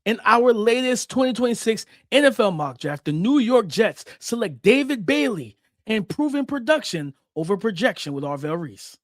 In our latest 2026 NFL mock draft, the New York Jets select David Bailey and proven production over projection with Arvell Reese.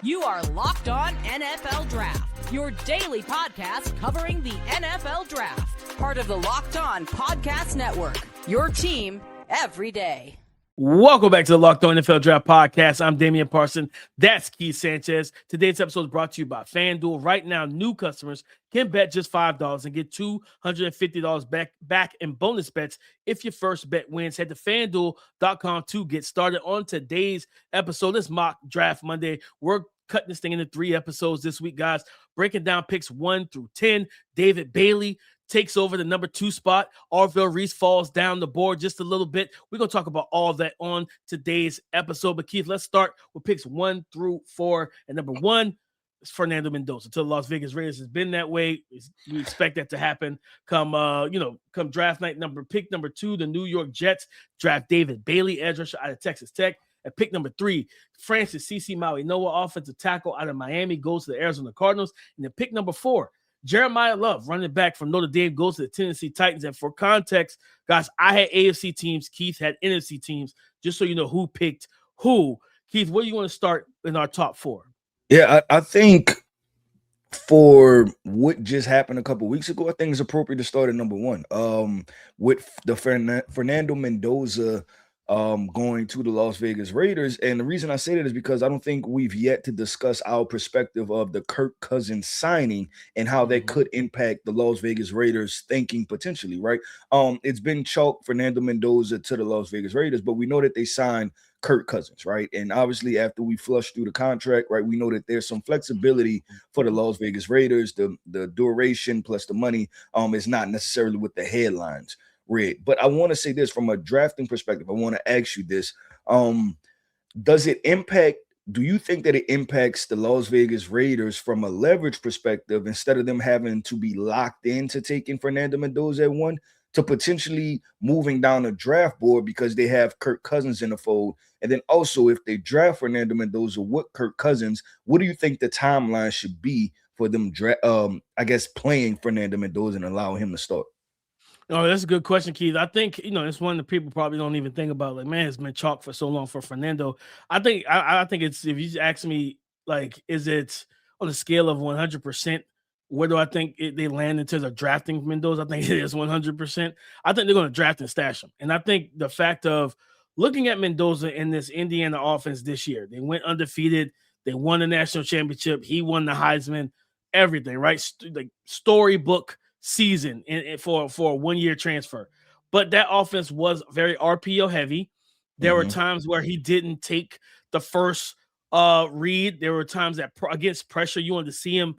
You are Locked On NFL Draft, your daily podcast covering the NFL Draft. Part of the Locked On Podcast Network, your team every day. Welcome back to the Locked On NFL Draft Podcast. I'm Damian Parson. That's Keith Sanchez. Today's episode is brought to you by FanDuel. Right now, new customers can bet just $5 and get $250 back in bonus bets if your first bet wins. Head to FanDuel.com to get started on today's episode. This mock draft Monday. We're cutting this thing into 3 episodes this week, guys. Breaking down picks 1 through 10. David Bailey takes over the number 2 spot. Arvell Reese falls down the board just a little bit. We're going to talk about all of that on today's episode. But Keith, let's start with picks 1 through 4. And number 1 is Fernando Mendoza to the Las Vegas Raiders. It's been that way. We expect that to happen come draft night. Pick number 2, the New York Jets draft David Bailey, edge rusher out of Texas Tech. At pick number 3, Francis CC Maui Noah, offensive tackle out of Miami, goes to the Arizona Cardinals. And then pick number 4, Jeremiyah Love, running back from Notre Dame, goes to the Tennessee Titans. And for context, guys, I had AFC teams. Keith had NFC teams, just so you know who picked who. Keith, where do you want to start in our top 4? Yeah, I think for what just happened a couple weeks ago, I think it's appropriate to start at number 1 with the Fernando Mendoza going to the Las Vegas Raiders. And the reason I say that is because I don't think we've yet to discuss our perspective of the Kirk Cousins signing and how that could impact the Las Vegas Raiders thinking potentially, right? It's been chalked Fernando Mendoza to the Las Vegas Raiders, but we know that they signed Kirk Cousins, right? And obviously after we flush through the contract, right, we know that there's some flexibility for the Las Vegas Raiders. The duration plus the money is not necessarily with the headlines read. But I want to say this from a drafting perspective. I want to ask you this. Do you think that it impacts the Las Vegas Raiders from a leverage perspective, instead of them having to be locked into taking Fernando Mendoza at 1 to potentially moving down the draft board because they have Kirk Cousins in the fold? And then also, if they draft Fernando Mendoza with Kirk Cousins, what do you think the timeline should be for them playing Fernando Mendoza and allowing him to start? Oh, that's a good question, Keith. I think, it's one that people probably don't even think about. Like, man, it's been chalked for so long for Fernando. I think it's, if you ask me, like, is it on a scale of 100%, where do I think they land in terms of drafting Mendoza? I think it is 100%. I think they're going to draft and stash him. And I think the fact of looking at Mendoza in this Indiana offense this year, they went undefeated. They won the national championship. He won the Heisman, everything, right? Like storybook season for a 1-year transfer. But that offense was very RPO heavy. There were times where he didn't take the first read. There were times that against pressure, you wanted to see him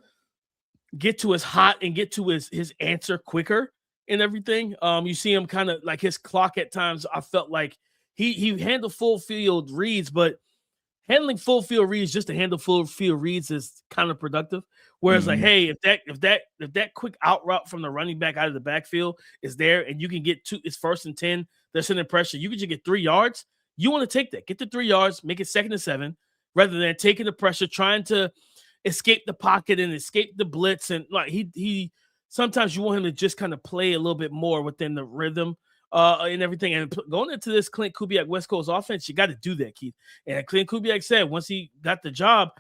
get to his hot and get to his answer quicker and everything. You see him kind of like his clock at times. I felt like he handled full field reads, but handling full field reads just to handle full field reads is kind of productive. Whereas like, hey, if that quick out route from the running back out of the backfield is there and you can get it's 1st and 10, they're sending pressure, you can just get 3 yards. You want to take that, get the 3 yards, make it 2nd and 7, rather than taking the pressure, trying to escape the pocket and escape the blitz. And like he sometimes you want him to just kind of play a little bit more within the rhythm and everything. And going into this Clint Kubiak West Coast offense, you got to do that, Keith. And Clint Kubiak said once he got the job,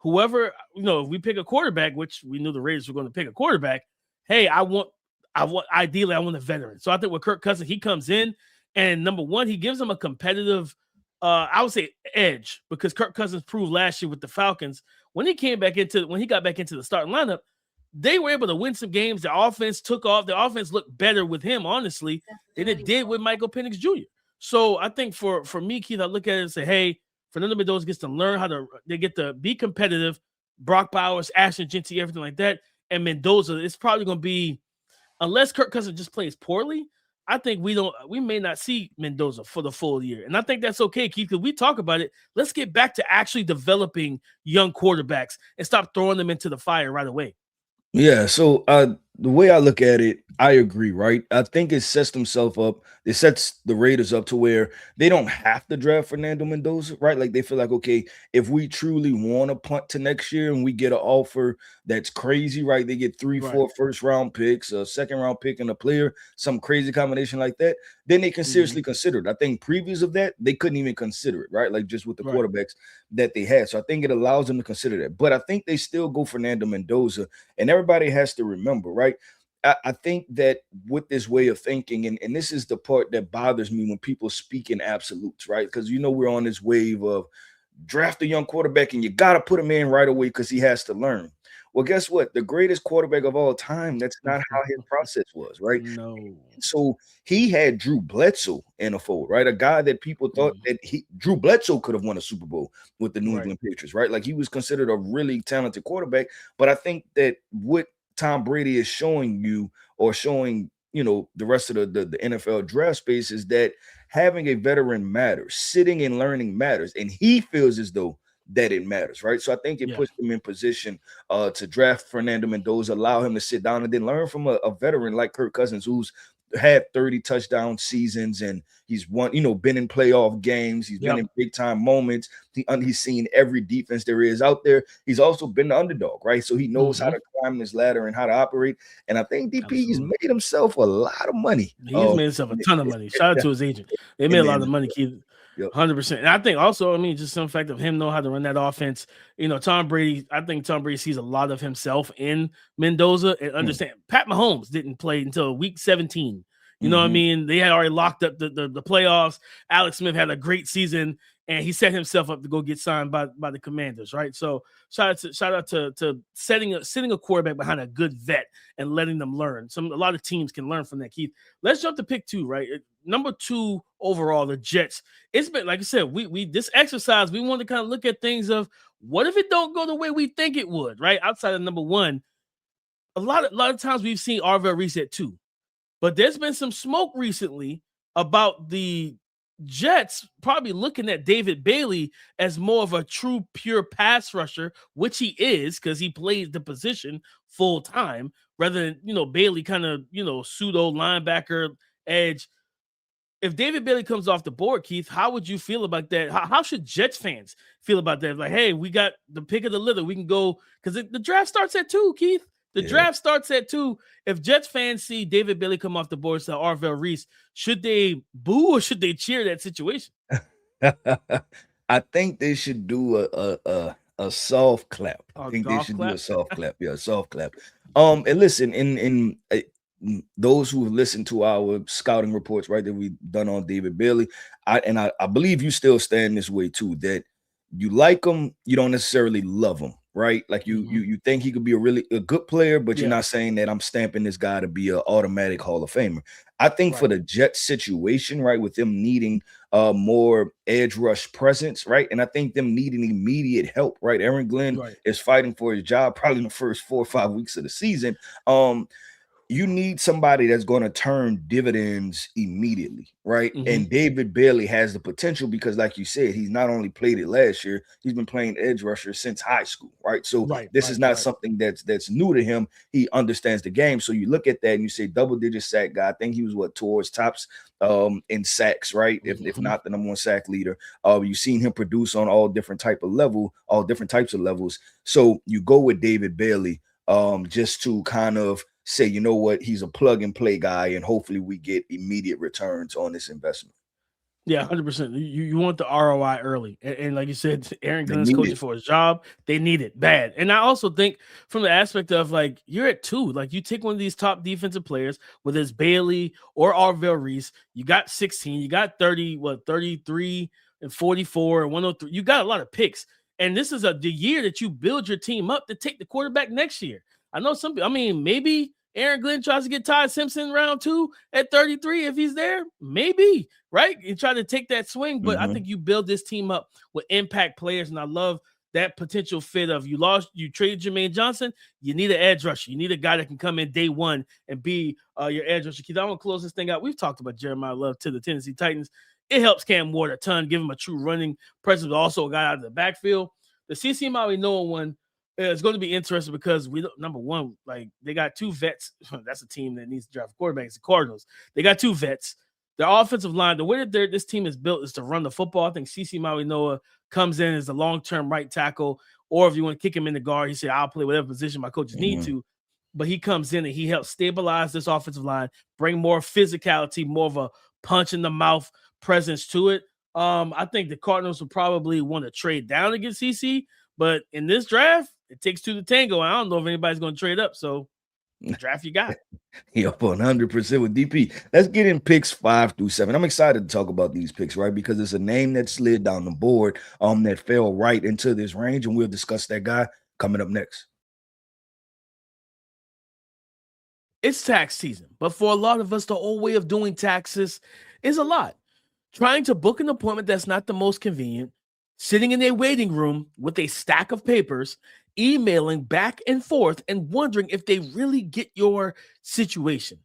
whoever, if we pick a quarterback, which we knew the Raiders were going to pick a quarterback, hey, ideally I want a veteran. So I think with Kirk Cousins, he comes in and number 1, he gives them a competitive, I would say, edge, because Kirk Cousins proved last year with the Falcons when he got back into the starting lineup, they were able to win some games. The offense took off. The offense looked better with him, honestly, than it did with Michael Penix Jr. So I think for me, Keith, I look at it and say, hey, Fernando Mendoza gets to learn they get to be competitive. Brock Bowers, Ashton Genty, everything like that. And Mendoza, it's probably going to be, unless Kirk Cousins just plays poorly, I think we may not see Mendoza for the full year. And I think that's okay, Keith, because we talk about it. Let's get back to actually developing young quarterbacks and stop throwing them into the fire right away. Yeah, so the way I look at it, I agree, right? I think it sets themselves up. It sets the Raiders up to where they don't have to draft Fernando Mendoza, right? Like they feel like, okay, if we truly want to punt to next year and we get an offer that's crazy, right? They get 3, Right. 4 first-round picks, a second-round pick, and a player, some crazy combination like that. Then they can seriously consider it. I think previous of that, they couldn't even consider it, right? Like just with the quarterbacks that they had. So I think it allows them to consider that. But I think they still go Fernando Mendoza, and everybody has to remember, right? I think that with this way of thinking, and this is the part that bothers me when people speak in absolutes, right? Because we're on this wave of draft a young quarterback and you got to put him in right away because he has to learn. Well, guess what? The greatest quarterback of all time, that's not how his process was, right? No. So he had Drew Bledsoe in a fold, right? A guy that people thought that Drew Bledsoe could have won a Super Bowl with the New England Patriots, right? Like he was considered a really talented quarterback. But I think that what Tom Brady is showing you, or showing, the rest of the NFL draft space, is that having a veteran matters, sitting and learning matters, and he feels as though that it matters, right? So I think it puts them in position to draft Fernando Mendoza, allow him to sit down and then learn from a veteran like Kirk Cousins, who's had 30 touchdown seasons, and he's won, been in playoff games. He's been in big time moments. He's seen every defense there is out there. He's also been the underdog, right? So he knows how to climb this ladder and how to operate. And I think DP, he's made himself a lot of money. He's made himself a ton of money. Shout out to his agent. They made a lot of money, Keith. 100%. And I think also, just some fact of him know how to run that offense. Tom Brady, I think Tom Brady sees a lot of himself in Mendoza and understand. Pat Mahomes didn't play until week 17. You know what I mean? They had already locked up the playoffs. Alex Smith had a great season, and he set himself up to go get signed by the Commanders, right? So shout out to sitting a quarterback behind a good vet and letting them learn. A lot of teams can learn from that, Keith. Let's jump to pick 2, right? Number 2 overall, the Jets. It's been, like I said, we this exercise, we want to kind of look at things of what if it don't go the way we think it would, right? Outside of number 1, a lot of times we've seen Arvell Reese at 2. But there's been some smoke recently about the Jets probably looking at David Bailey as more of a true pure pass rusher, which he is because he plays the position full time, rather than Bailey kind of pseudo linebacker edge. If David Bailey comes off the board, Keith, how would you feel about that? How should Jets fans feel about that? Like, hey, we got the pick of the litter. We can go, because the draft starts at 2, Keith. The draft starts at 2. If Jets fans see David Bailey come off the board to Arvell Reese, should they boo or should they cheer that situation? I think they should do a soft clap. I think they should do a soft clap. Yeah, a soft clap. And listen, in those who have listened to our scouting reports, right, that we've done on David Bailey, I believe you still stand this way too, that you like him, you don't necessarily love him, right? Like you think he could be a good player, but you're not saying that I'm stamping this guy to be an automatic Hall of Famer. I think for the Jets situation, right, with them needing more edge rush presence, right, and I think them needing immediate help, right? Aaron Glenn is fighting for his job probably in the first 4 or 5 weeks of the season. You need somebody that's going to turn dividends immediately, right? And David Bailey has the potential because, like you said, he's not only played it last year, he's been playing edge rusher since high school, right? So this is not something that's new to him. He understands the game. So you look at that and you say double-digit sack guy. I think he was towards tops in sacks, right? If not the number 1 sack leader. You've seen him produce on all different types of levels. So you go with David Bailey just to kind of say, you know what, he's a plug and play guy, and hopefully we get immediate returns on this investment. Yeah, 100%. You want the ROI early. And like you said, Aaron Glenn's coaching for his job. They need it bad. And I also think from the aspect of, like, you're at 2. Like, you take one of these top defensive players, whether it's Bailey or Arvell Reese, you got 16, you got 33 and 44 and 103. You got a lot of picks. And this is the year that you build your team up to take the quarterback next year. I know maybe Aaron Glenn tries to get Ty Simpson round 2 at 33 if he's there. Maybe, right? You try to take that swing, but I think you build this team up with impact players, and I love that potential fit of you traded Jermaine Johnson, you need an edge rusher. You need a guy that can come in day 1 and be your edge rusher. Keith, I want to close this thing out. We've talked about Jeremiyah Love to the Tennessee Titans. It helps Cam Ward a ton, give him a true running presence, but also a guy out of the backfield. The CC Maui Noah one, it's going to be interesting because number one, like they got 2 vets. That's a team that needs to draft a quarterback. It's the Cardinals. They got 2 vets. Their offensive line, the way that this team is built is to run the football. I think CeCe Maui-Noah comes in as the long-term right tackle, or if you want to kick him in the guard, he said, I'll play whatever position my coaches need to. But he comes in and he helps stabilize this offensive line, bring more physicality, more of a punch in the mouth presence to it. I think the Cardinals will probably want to trade down against CeCe, but in this draft, it takes 2 to tango. I don't know if anybody's going to trade up. So draft you got. Yep, 100% with DP. Let's get in picks 5 through 7. I'm excited to talk about these picks, right? Because it's a name that slid down the board that fell right into this range, and we'll discuss that guy coming up next. It's tax season, but for a lot of us, the old way of doing taxes is a lot. Trying to book an appointment that's not the most convenient, sitting in a waiting room with a stack of papers, emailing back and forth and wondering if they really get your situation.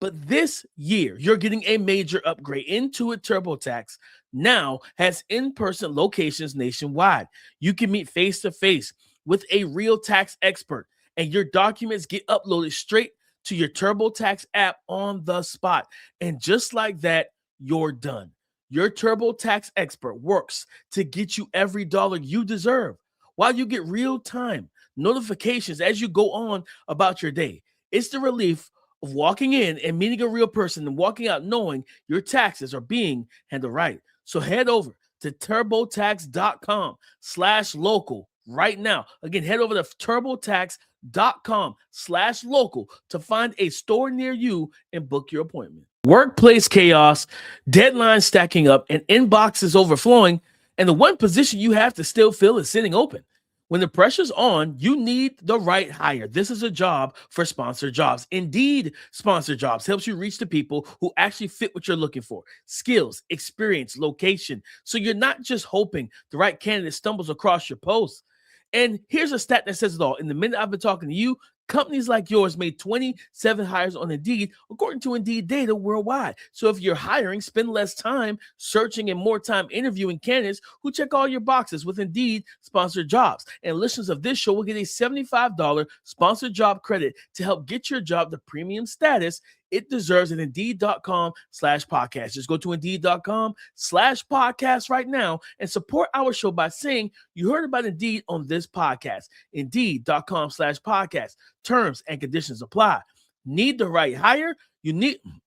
But this year, you're getting a major upgrade. Intuit TurboTax now has in-person locations nationwide. You can meet face-to-face with a real tax expert, and your documents get uploaded straight to your TurboTax app on the spot. And just like that, you're done. Your TurboTax expert works to get you every dollar you deserve while you get real-time notifications as you go on about your day. It's the relief of walking in and meeting a real person and walking out knowing your taxes are being handled right. So head over to turbotax.com/local right now. Again, head over to turbotax.com/local to find a store near you and book your appointment. Workplace chaos, deadlines stacking up, and inboxes overflowing, and the one position you have to still fill is sitting open. When the pressure's on, you need the right hire. This is a job for Sponsored Jobs. Indeed, Sponsored Jobs helps you reach the people who actually fit what you're looking for. Skills, experience, location. So you're not just hoping the right candidate stumbles across your post. And here's a stat that says it all. In the minute I've been talking to you, companies like yours made 27 hires on Indeed, according to Indeed data worldwide. So if you're hiring, spend less time searching and more time interviewing candidates who check all your boxes with Indeed Sponsored Jobs. And listeners of this show will get a $75 sponsored job credit to help get your job the premium status it deserves at Indeed.com/podcast. Just go to Indeed.com/podcast right now and support our show by saying you heard about Indeed on this podcast. Indeed.com/podcast. Terms and conditions apply. Need the right hire? You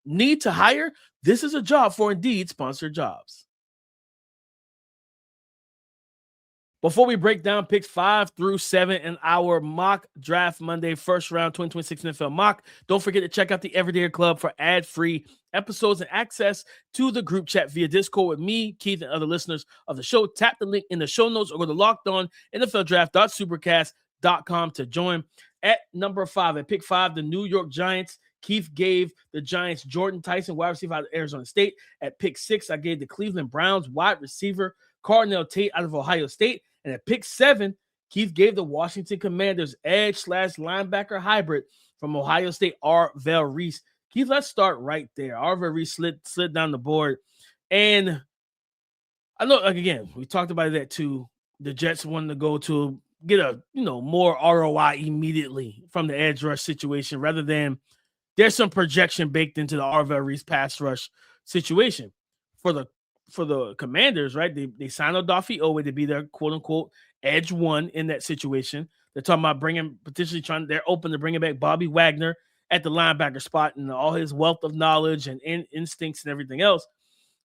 need to hire? This is a job for Indeed Sponsored Jobs. Before we break down picks 5 through 7 in our mock draft Monday, first round 2026 NFL mock, don't forget to check out the Everyday Club for ad-free episodes and access to the group chat via Discord with me, Keith, and other listeners of the show. Tap the link in the show notes or go to LockedOnNFLDraft.supercast.com to join. At number 5, at pick 5, the New York Giants. Keith gave the Giants Jordan Tyson, wide receiver out of Arizona State. At pick 6, I gave the Cleveland Browns wide receiver Cardinal Tate out of Ohio State. And at pick 7, Keith gave the Washington Commanders edge/linebacker hybrid from Ohio State, Arvell Reese. Keith, let's start right there. Arvell Reese slid down the board. And I know, like, again, we talked about that too. The Jets wanted to go to get a, more ROI immediately from the edge rush situation rather than there's some projection baked into the Arvell Reese pass rush situation. For the Commanders, right? They signed Odafe Owe to be their quote-unquote edge one in that situation. They're talking about they're open to bringing back Bobby Wagner at the linebacker spot and all his wealth of knowledge and instincts and everything else.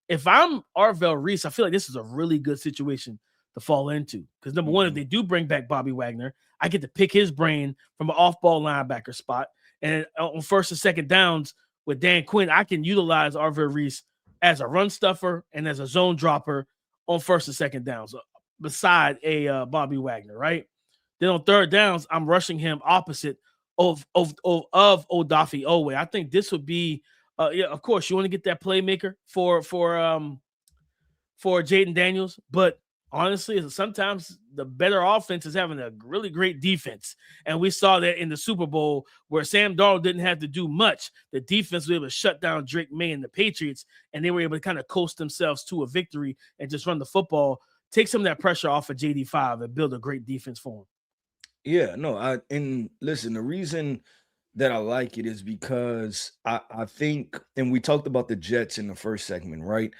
If I'm Arvell Reese, I feel like this is a really good situation to fall into. Because number one, if they do bring back Bobby Wagner, I get to pick his brain from an off-ball linebacker spot. And on first and second downs with Dan Quinn, I can utilize Arvell Reese as a run stuffer and as a zone dropper on first and second downs beside a Bobby Wagner, right? Then on third downs, I'm rushing him opposite of Odafe Owe. I think this would be, of course, you want to get that playmaker for Jaden Daniels, but honestly, sometimes the better offense is having a really great defense. And we saw that in the Super Bowl where Sam Darnold didn't have to do much. The defense was able to shut down Drake May and the Patriots, and they were able to kind of coast themselves to a victory and just run the football, take some of that pressure off of JD5 and build a great defense for him. Yeah, no, and listen, the reason that I like it is because I think, and we talked about the Jets in the first segment, right?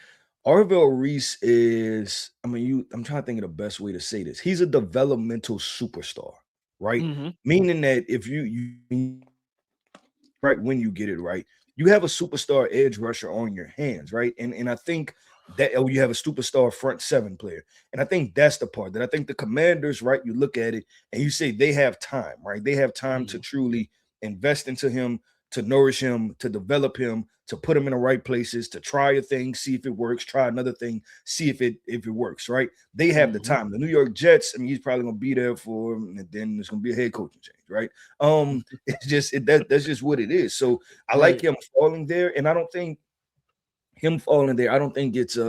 Arvell Reese is, I mean, I'm trying to think of the best way to say this. He's a developmental superstar, right? Mm-hmm. Meaning that if you right when you get it right, you have a superstar edge rusher on your hands, right? And I think that you have a superstar front seven player. And I think that's the part that I think the Commanders, right? You look at it and you say they have time, right? They have time to truly invest into him, to nourish him, to develop him, to put him in the right places, to try a thing, see if it works, try another thing, see if it works, right? They have the time. The New York Jets, I mean, he's probably gonna be there for, and then there's gonna be a head coaching change, right? It's just that's just what it is. So I like him falling there, and I don't think him falling there, I don't think it's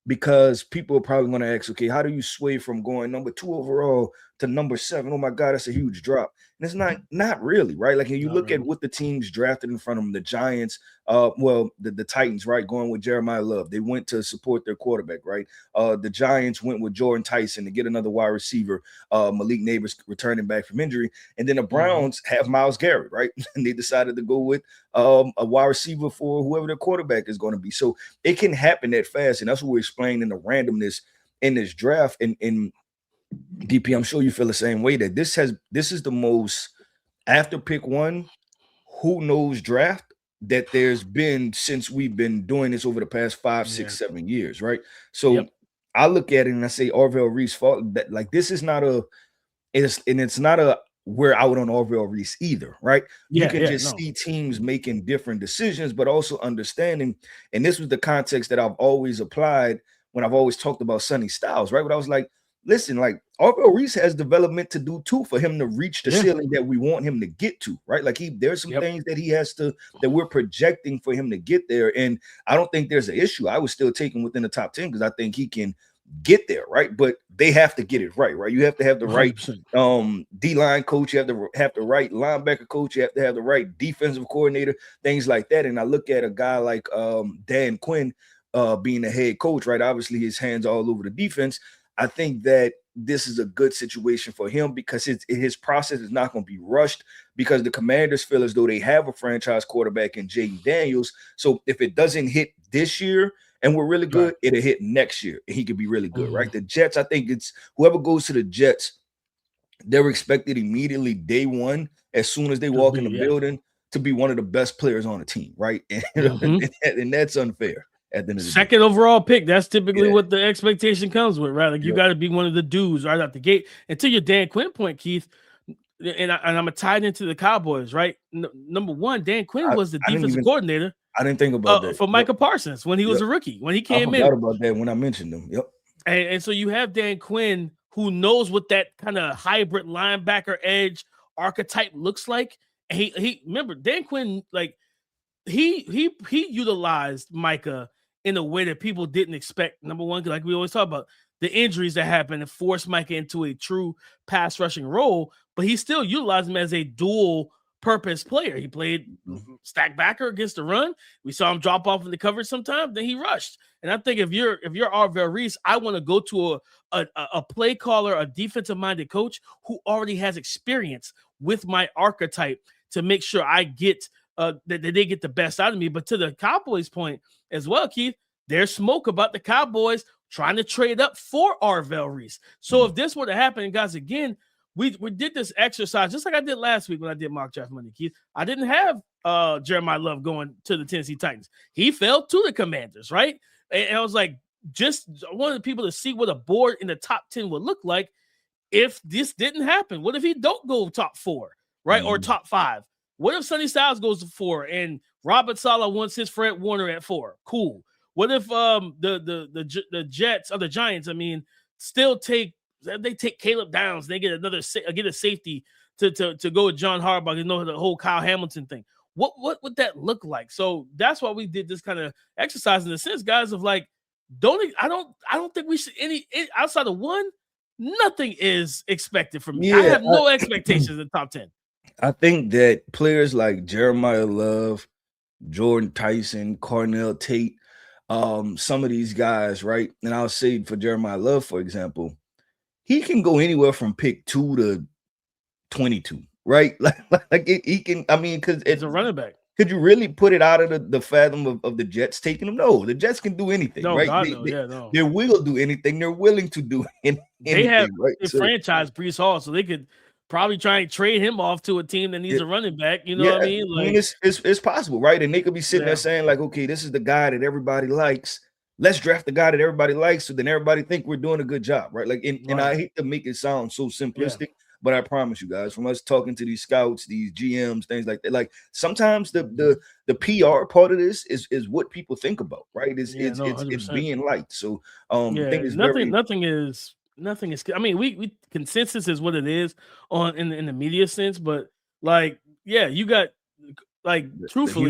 because people are probably going to ask, okay, how do you sway from going number 2 overall to number 7? Oh my God, that's a huge drop. And it's not really, right? Like, when you look at what the teams drafted in front of them, the Giants, the Titans, right, going with Jeremiyah Love. They went to support their quarterback, right? The Giants went with Jordan Tyson to get another wide receiver, Malik Neighbors returning back from injury. And then the Browns have Myles Garrett, right? And they decided to go with a wide receiver for whoever their quarterback is going to be. So it can happen that fast. And that's what we're explaining the randomness in this draft. And DP, I'm sure you feel the same way, that this is the most, after pick 1, who knows draft that there's been since we've been doing this over the past 5, 6, 7 years, right? So I look at it and I say Arvell Reese fault, that like this is not it's not a we're out on Arvell Reese either, right? You can just see teams making different decisions, but also understanding, and this was the context that I've always applied when I've always talked about Sonny Styles, right? But I was like, listen, like Arvell Reese has development to do too for him to reach the ceiling that we want him to get to, right? Like there's some things that he has to, that we're projecting for him to get there. And I don't think there's an issue. I would still take him within the top 10 because I think he can get there, right? But they have to get it right? You have to have the right D-line coach, you have to have the right linebacker coach, you have to have the right defensive coordinator, things like that. And I look at a guy like Dan Quinn being the head coach, right? Obviously his hands all over the defense. I think that this is a good situation for him because his process is not going to be rushed, because the Commanders feel as though they have a franchise quarterback in Jaden Daniels. So if it doesn't hit this year and we're really good, it'll hit next year and he could be really good, right? The Jets, I think it's whoever goes to the Jets, they're expected immediately day one, as soon as they walk in the building, to be one of the best players on the team, right? And that's unfair. At the end of the second overall pick, that's typically what the expectation comes with, right? Like you got to be one of the dudes right out the gate. And to your Dan Quinn point, Keith, and I'm tied into the Cowboys, right? Number one, Dan Quinn was the defensive coordinator. I didn't think about that for Micah Parsons when he was a rookie, when he came in. I forgot about that when I mentioned him. And so you have Dan Quinn, who knows what that kind of hybrid linebacker edge archetype looks like. And he remember Dan Quinn, like he utilized Micah in a way that people didn't expect. Number one, like we always talk about, the injuries that happened and forced Micah into a true pass rushing role, but he still utilized him as a dual purpose player. He played stack backer against the run. We saw him drop off in the coverage sometimes, then he rushed. And I think if you're Arvell Reese, I want to go to a play caller, a defensive minded coach who already has experience with my archetype to make sure I get that they get the best out of me. But to the Cowboys point as well, Keith, there's smoke about the Cowboys trying to trade up for Arvell Reese. So if this were to happen, guys, again, we did this exercise just like I did last week when I did mock draft Monday, Keith. I didn't have Jeremiyah Love going to the Tennessee Titans. He fell to the Commanders, right? And I was like, just wanted people to see what a board in the top 10 would look like if this didn't happen. What if he don't go top 4, right? Or top 5? What if Sonny Styles goes to 4 and Robert Saleh wants his Fred Warner at 4? Cool. What if the Jets or the Giants, I mean, still take Caleb Downs, they get a safety to go with John Harbaugh, the whole Kyle Hamilton thing. What would that look like? So that's why we did this kind of exercise in the sense, guys, of like, I don't think we should outside of one, nothing is expected from me. I have no expectations in the top 10. I think that players like Jeremiyah Love, Jordan Tyson, Cornell Tate, some of these guys, right? And I'll say for Jeremiyah Love, for example, he can go anywhere from pick 2 to 22, right? He can. I mean, because it's a running back. Could you really put it out of the fathom of the Jets taking him? No, the Jets can do anything, No, right? God, no. No. They will do anything. They're willing to do anything, they have right? a franchise Brees Hall, so they could probably try and trade him off to a team that needs a running back. You know what I mean? Like, it's possible, right? And they could be sitting there saying, like, okay, this is the guy that everybody likes. Let's draft the guy that everybody likes, so then everybody think we're doing a good job, right? Like, and I hate to make it sound so simplistic. But I promise you guys, from us talking to these scouts, these GMs, things like that, like sometimes the PR part of this is what people think about, right? It's being liked. So I think it's nothing is. I mean, we consensus is what it is in the media sense, but like, you got like truthfully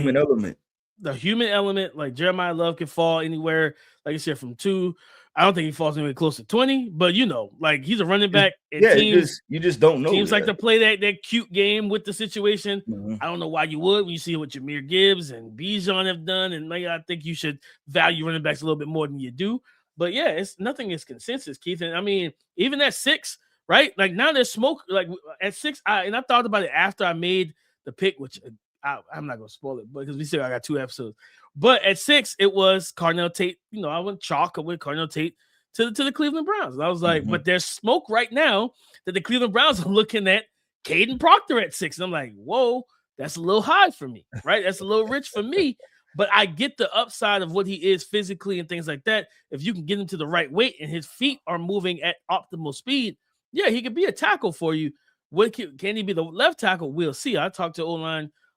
the human element, like Jeremiyah Love can fall anywhere, like I said, from 2. I don't think he falls anywhere close to 20, but like he's a running back. You just don't know. Teams like to play that cute game with the situation. I don't know why you would when you see what Jahmyr Gibbs and Bijan have done, and like I think you should value running backs a little bit more than you do. But it's nothing is consensus, Keith. And I mean, even at 6, right? Like now there's smoke. Like at 6, I thought about it after I made the pick, which I'm not gonna spoil it, because I got 2 episodes. But at 6, it was Cardinal Tate. I went chalk with Cardinal Tate to the Cleveland Browns. And I was like, but there's smoke right now that the Cleveland Browns are looking at Caden Proctor at 6. And I'm like, whoa, that's a little high for me, right? That's a little rich for me. But I get the upside of what he is physically and things like that. If you can get him to the right weight and his feet are moving at optimal speed, he could be a tackle for you. Can he be the left tackle? We'll see. I talked to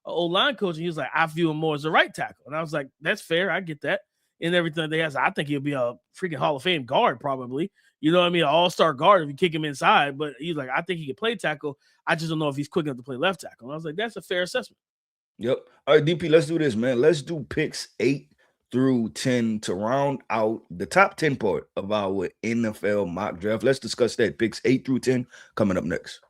O-line coach, and he was like, I view him more as a right tackle. And I was like, that's fair. I get that. And everything they have. I think he'll be a freaking Hall of Fame guard, probably. You know what I mean? An all-star guard if you kick him inside. But he's like, I think he can play tackle. I just don't know if he's quick enough to play left tackle. And I was like, that's a fair assessment. Yep. All right, DP, let's do this, man. Let's do picks 8 through 10 to round out the top 10 part of our NFL mock draft. Let's discuss that. Picks 8 through 10 coming up next.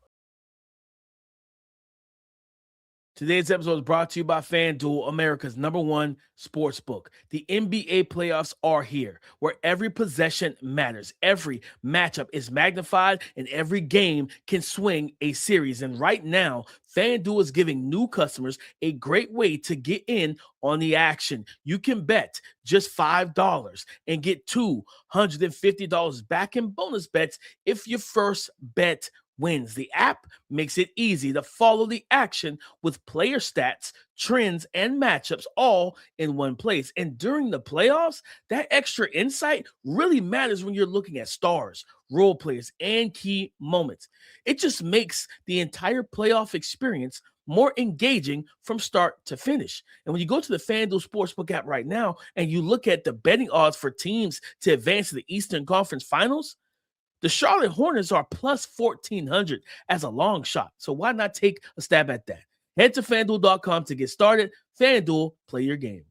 Today's episode is brought to you by FanDuel, America's #1 sportsbook. The NBA playoffs are here, where every possession matters. Every matchup is magnified, and every game can swing a series. And right now, FanDuel is giving new customers a great way to get in on the action. You can bet just $5 and get $250 back in bonus bets if your first bet wins. The app makes it easy to follow the action with player stats, trends, and matchups all in one place. And during the playoffs, that extra insight really matters when you're looking at stars, role players, and key moments. It just makes the entire playoff experience more engaging from start to finish. And when you go to the FanDuel Sportsbook app right now and you look at the betting odds for teams to advance to the Eastern Conference Finals, the Charlotte Hornets are plus 1,400 as a long shot. So why not take a stab at that? Head to FanDuel.com to get started. FanDuel, play your game.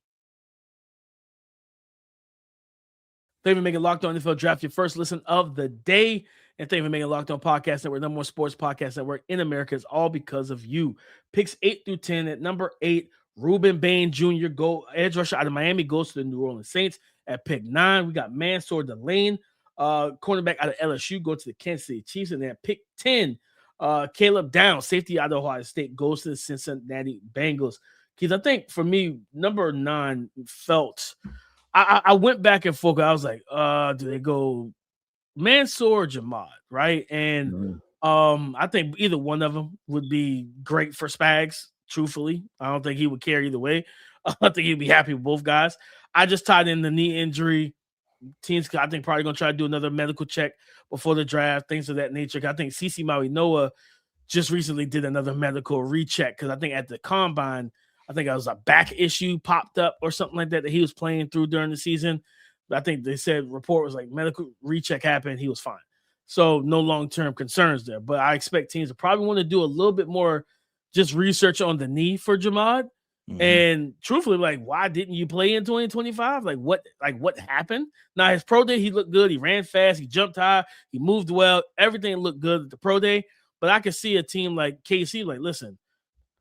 Thank you for making Locked On NFL Draft your first listen of the day. And thank you for making Locked On Podcast Network, #1 sports podcast network in America. It's all because of you. Picks 8 through 10 at number 8, Rueben Bain Jr., edge rusher out of Miami, goes to the New Orleans Saints. At pick 9, we got Mansoor Delane, cornerback out of LSU, go to the Kansas City Chiefs. And then at pick 10, Caleb Downs, safety out of Ohio State, goes to the Cincinnati Bengals. Keith, I think for me, number 9 felt I went back and forth. I was like, do they go Mansoor or Jahmad, right? And I think either one of them would be great for Spags, truthfully. I don't think he would care either way. I think he'd be happy with both guys. I just tied in the knee injury. Teams, I think, probably going to try to do another medical check before the draft, things of that nature. I think CeCe Maui Noah just recently did another medical recheck because I think at the combine, I think it was a back issue popped up or something like that he was playing through during the season. But I think they said report was like medical recheck happened. He was fine. So no long-term concerns there. But I expect teams to probably want to do a little bit more just research on the knee for Jahmad. And truthfully, like, why didn't you play in 2025? Like what happened? Now, his pro day, he looked good. He ran fast. He jumped high. He moved well. Everything looked good at the pro day. But I could see a team like KC, like, listen,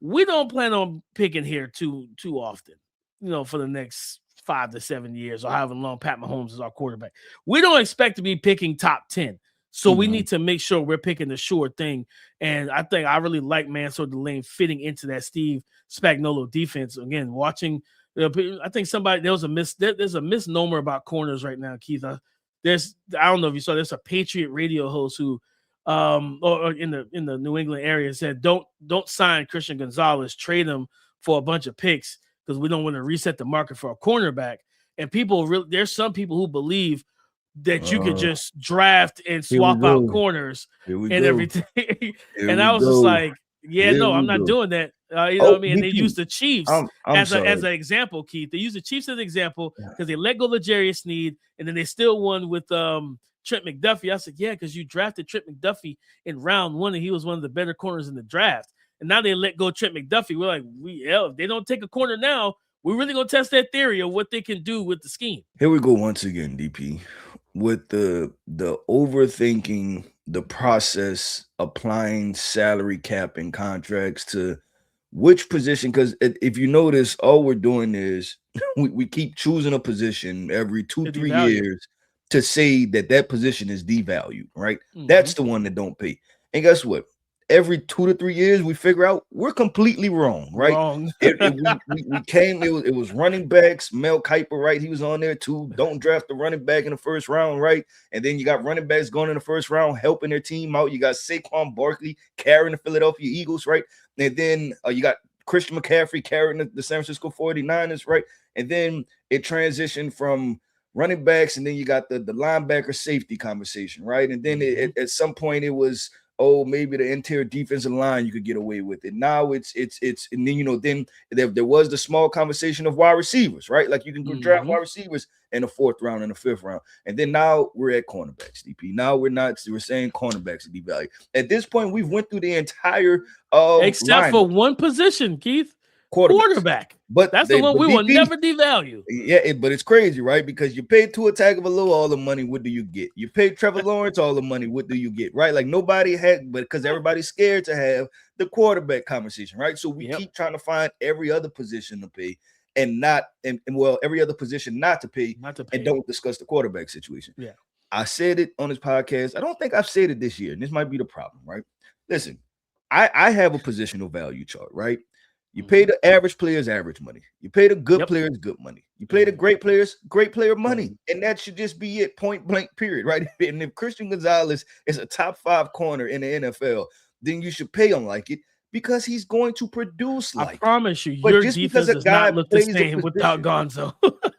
we don't plan on picking here too often, for the next 5 to 7 years or however long Pat Mahomes is our quarterback. We don't expect to be picking top 10. So we need to make sure we're picking the sure thing. And I think I really like Mansoor Delane fitting into that Steve Spagnuolo defense. Again, watching, I think there's a misnomer about corners right now, Keith. I don't know if you saw, there's a Patriot radio host who, or in the New England area said, don't sign Christian Gonzalez, trade him for a bunch of picks because we don't want to reset the market for a cornerback. And there's some people who believe that you could just draft and swap out corners and everything. And I was just like, I'm not doing that. You know what I mean? And they use the Chiefs as an example, Keith. They use the Chiefs as an example because they let go L'Jarius Sneed, and then they still won with Trent McDuffie. I said, yeah, because you drafted Trent McDuffie in round 1, and he was one of the better corners in the draft. And now they let go Trent McDuffie. We're like, if they don't take a corner now, we're really going to test that theory of what they can do with the scheme. Here we go once again, DP, with the overthinking the process, applying salary cap and contracts to which position. Because if you notice, all we're doing is we keep choosing a position every 2-3 years to say that position is devalued, right? That's the one that don't pay. And guess what? Every 2 to 3 years, we figure out we're completely wrong, right? It was running backs, Mel Kiper, right? He was on there too. Don't draft the running back in the first round, right? And then you got running backs going in the first round, helping their team out. You got Saquon Barkley carrying the Philadelphia Eagles, right? And then you got Christian McCaffrey carrying the San Francisco 49ers, right? And then it transitioned from running backs, and then you got the linebacker safety conversation, right? And then at some point it was, maybe the interior defensive line you could get away with it. Now it's and then then there was the small conversation of wide receivers, right? Like you can go draft wide receivers in the 4th round and the 5th round, and then now we're at cornerbacks, DP. Now we're saying cornerbacks are devalued. At this point, we've went through the entire except for one position, Keith. Quarterback. But that's the one we will never devalue. Yeah, but it's crazy, right? Because you paid Tua Tagovailoa all the money, what do you get? You paid Trevor Lawrence all the money, what do you get? Right? Like nobody had, but because everybody's scared to have the quarterback conversation, right? So we keep trying to find every other position to pay and every other position not to pay, and don't discuss the quarterback situation. Yeah. I said it on this podcast. I don't think I've said it this year, and this might be the problem, right? Listen, I have a positional value chart, right? You pay the average players average money. You pay the good players good money. You pay the great players great player money. And that should just be it, point blank, period, right? And if Christian Gonzalez is a top 5 corner in the NFL, then you should pay him like it because he's going to produce like it. I promise you, your defense does not look the same without Gonzo.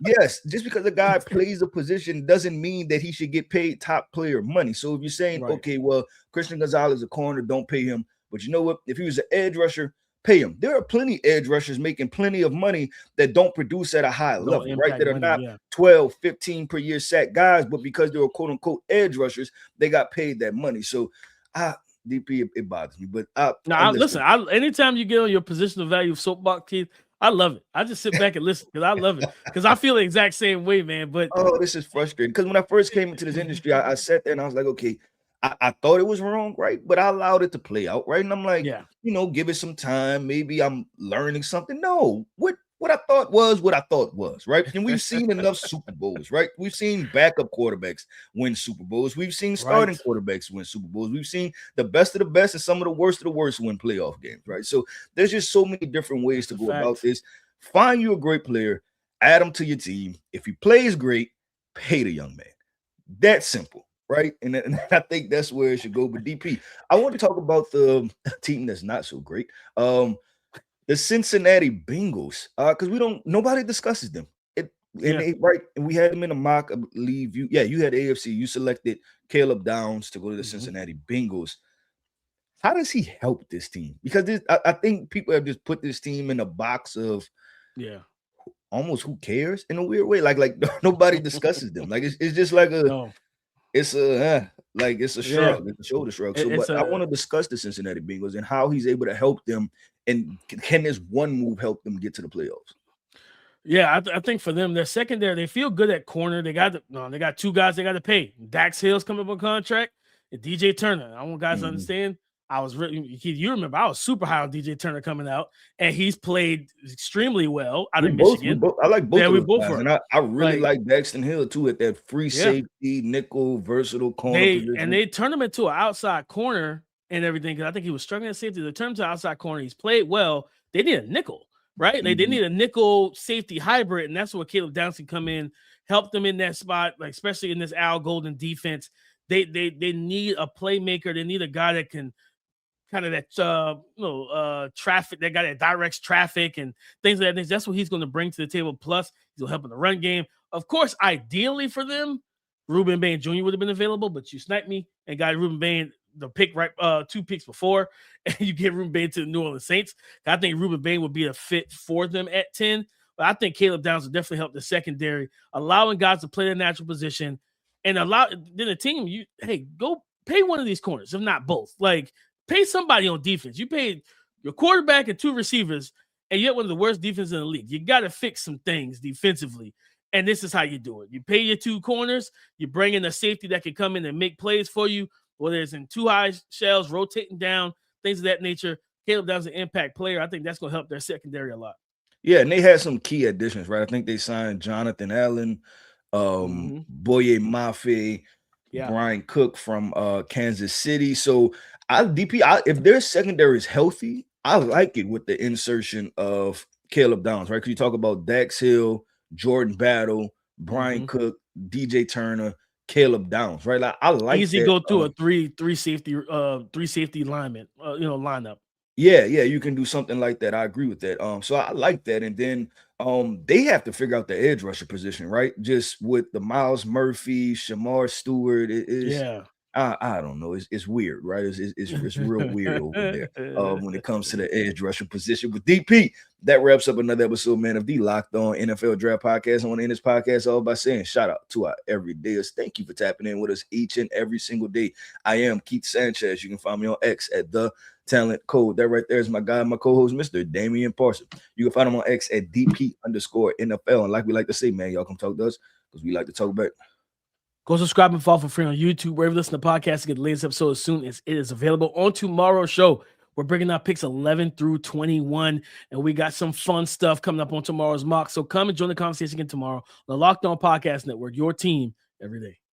Yes, just because a guy plays a position doesn't mean that he should get paid top player money. So if you're saying, okay, well, Christian Gonzalez is a corner, don't pay him. But you know what? If he was an edge rusher, pay him. There are plenty edge rushers making plenty of money that don't produce at a high level, right? That are not 12, 15 per year sack guys, but because they were quote unquote edge rushers, they got paid that money. So DP, it bothers me. But listen, anytime you get on your positional value of soapbox, Keith, I love it. I just sit back and listen because I love it. Because I feel the exact same way, man. But this is frustrating. Because when I first came into this industry, I sat there and I was like, okay, I thought it was wrong, right? But I allowed it to play out, right? And I'm like, give it some time. Maybe I'm learning something. No, what I thought was what I thought was, right? And we've seen enough Super Bowls, right? We've seen backup quarterbacks win Super Bowls. We've seen starting quarterbacks win Super Bowls. We've seen the best of the best and some of the worst win playoff games, right? So there's just so many different ways to go about this. Find you a great player, add him to your team. If he plays great, pay the young man. That's simple. Right. And I think that's where it should go. But DP, I want to talk about the team that's not so great. The Cincinnati Bengals. Because nobody discusses them. And we had them in a mock, I believe you had AFC. You selected Caleb Downs to go to the Cincinnati Bengals. How does he help this team? Because I think people have just put this team in a box of almost who cares in a weird way. Like nobody discusses them. Like it's just like it's a shrug, it's a shoulder shrug. So, I want to discuss the Cincinnati Bengals and how he's able to help them, and can this one move help them get to the playoffs? Yeah, I think for them, their secondary, they feel good at corner. They got 2 guys they got to pay. Dax Hill's coming up on contract, and DJ Turner. I want guys to understand I was really, you remember, I was super high on DJ Turner coming out, and he's played extremely well out of Michigan. I like both Yeah, of we those both guys, were. and I really Like, like Daxton Hill too at that free yeah, safety, nickel, versatile corner position. they turned him into an outside corner and everything because I think he was struggling at safety. They turned him to outside corner. He's played well. They need a nickel, right? Like, they need a nickel safety hybrid, and that's where Caleb Downs can come in, help them in that spot, like especially in this Al Golden defense. They need a playmaker. They need a guy that can kind of that traffic, that guy that directs traffic and things like that. That's what he's going to bring to the table. Plus, he'll help in the run game. Of course, ideally for them, Rueben Bain Jr. would have been available, but you sniped me and got Rueben Bain the pick right 2 picks before, and you get Rueben Bain to the New Orleans Saints. I think Rueben Bain would be a fit for them at 10. But I think Caleb Downs will definitely help the secondary, allowing guys to play their natural position and allow then the team, go pay one of these corners, if not both. Like, pay somebody on defense. You paid your quarterback and 2 receivers, and you have one of the worst defenses in the league. You got to fix some things defensively, and this is how you do it. You pay your 2 corners. You bring in a safety that can come in and make plays for you, whether it's in 2 high shells, rotating down, things of that nature. Caleb Downs is an impact player. I think that's going to help their secondary a lot. Yeah, and they had some key additions, right? I think they signed Jonathan Allen, Boye Mafe, Brian Cook from Kansas City. So if their secondary is healthy, I like it with the insertion of Caleb Downs, right? Because you talk about Dax Hill, Jordan Battle, Brian Cook, DJ Turner, Caleb Downs, right? Like, I like easy that, go through a three safety lineman, lineup. Yeah, you can do something like that. I agree with that. So I like that. And then they have to figure out the edge rusher position, right? Just with the Miles Murphy, Shamar Stewart, I don't know. It's weird, right? It's real weird over there when it comes to the edge rusher position. But DP, that wraps up another episode, man, of the Locked On NFL Draft Podcast. I want to end this podcast all by saying shout out to our everydayers. Thank you for tapping in with us each and every single day. I am Keith Sanchez. You can find me on X at The Talent Code. That right there is my guy, my co-host, Mr. Damian Parson. You can find him on X at DP_NFL. And like we like to say, man, y'all come talk to us because we like to talk back. Go subscribe and follow for free on YouTube, wherever you listen to podcasts to get the latest episode as soon as it is available. On tomorrow's show, we're bringing out picks 11 through 21, and we got some fun stuff coming up on tomorrow's mock. So come and join the conversation again tomorrow on the Locked On Podcast Network, your team every day.